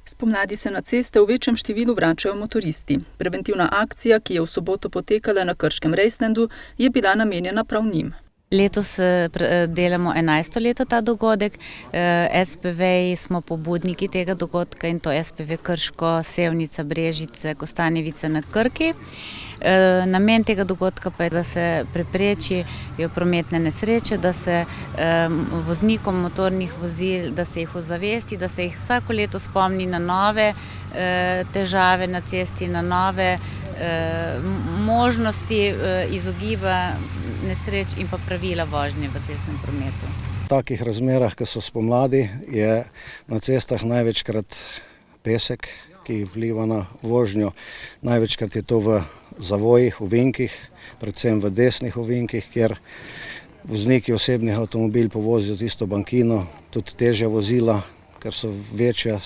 Spomladi se na ceste v večjem številu vračajo motoristi. Preventivna akcija, ki je v soboto potekala na Krškem Rejslandu, je bila namenjena prav njim. Letos delamo 11. leto ta dogodek. SPV smo pobudniki tega dogodka in to SPV Krško, Sevnica, Brežice, Kostanjevice na Krki. Namen tega dogodka pa je, da se preprečijo prometne nesreče, da se voznikom motornih vozil, da se jih ozavesti, da se jih vsako leto spomni na nove težave na cesti, na nove možnosti izogiba nesreč in pa pravila vožnje v cestnem prometu. V takih razmerah, ki so spomladi, je na cestah največkrat pesek, ki vpliva na vožnjo. Največkrat je to v zavojih, ovinkih, predvsem v desnih ovinkih, kjer vozniki osebnih avtomobil povozijo tisto bankino, tudi težja vozila, ker so večja,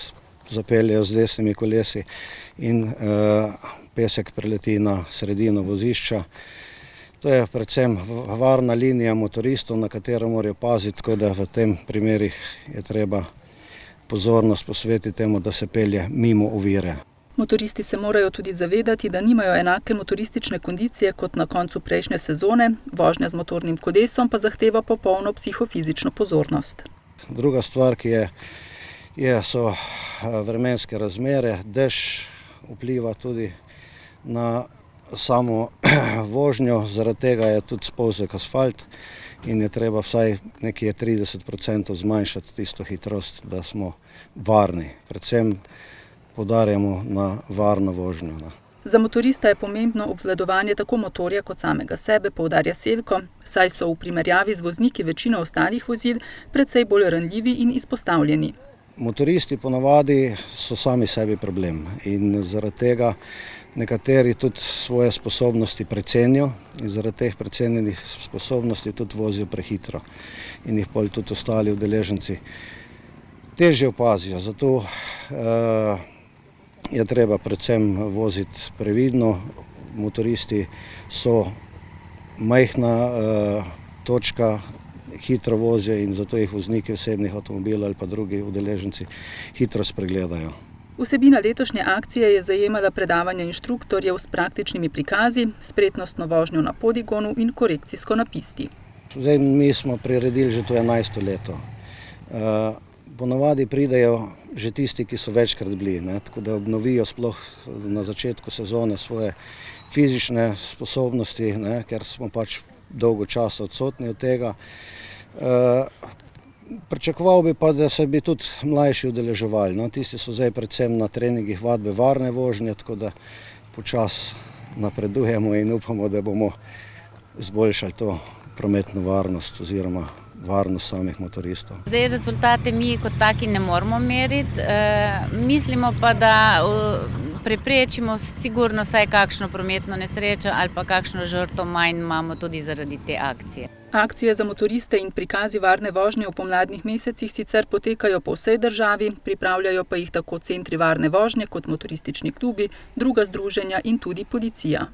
zapeljejo z desnimi kolesi in pesek preleti na sredino vozišča. To je predvsem varna linija motoristov, na katero morajo paziti, tako da v tem primerih je treba pozornost posvetiti temu, da se pelje mimo ovire. Motoristi se morajo tudi zavedati, da nimajo enake motoristične kondicije kot na koncu prejšnje sezone, vožnja z motornim kolesom pa zahteva popolno psihofizično pozornost. Druga stvar, ki so vremenske razmere. Dež vpliva tudi na samo vožnjo, zaradi tega je tudi spolzek asfalt in je treba vsaj nekje 30% zmanjšati tisto hitrost, da smo varni. Predvsem poudarjamo na varno vožnjo. Za motorista je pomembno obvladovanje tako motorja kot samega sebe, poudarja Selko, saj so v primerjavi z vozniki večino ostalih vozil precej bolj ranljivi in izpostavljeni. Motoristi ponavadi so sami sebi problem in zaradi tega nekateri tudi svoje sposobnosti precenijo in zaradi teh precenjenih sposobnosti tudi vozijo prehitro in jih potem tudi ostali udeleženci težje opazijo. Zato je treba predvsem voziti previdno. Motoristi so majhna točka, hitro vozijo in zato jih vozniki osebnih avtomobilov ali pa drugi udeleženci hitro spregledajo. Vsebina letošnje akcije je zajemala predavanje inštruktorjev s praktičnimi prikazi, spretnostno vožnjo na podigonu in korekcijsko na pisti. Zdaj, mi smo priredili že to 11. leto. Ponavadi pridejo že tisti, ki so večkrat bili, tako da obnovijo sploh na začetku sezone svoje fizične sposobnosti, ker smo pač dolgo časa odsotni od tega. Pričakoval bi pa, da se bi tudi mlajši udeleževali. Tisti so zdaj predvsem na treningih vadbe varne vožnje, tako da počasi napredujemo in upamo, da bomo izboljšali to prometno varnost oziroma varnost samih motoristov. Zdaj rezultate mi kot taki ne moramo meriti, mislimo pa, da preprečimo sigurno vsaj kakšno prometno nesrečo ali pa kakšno žrtev manj imamo tudi zaradi te akcije. Akcije za motoriste in prikazi varne vožnje v pomladnih mesecih sicer potekajo po vsej državi, pripravljajo pa jih tako centri varne vožnje kot motoristični klubi, druga združenja in tudi policija.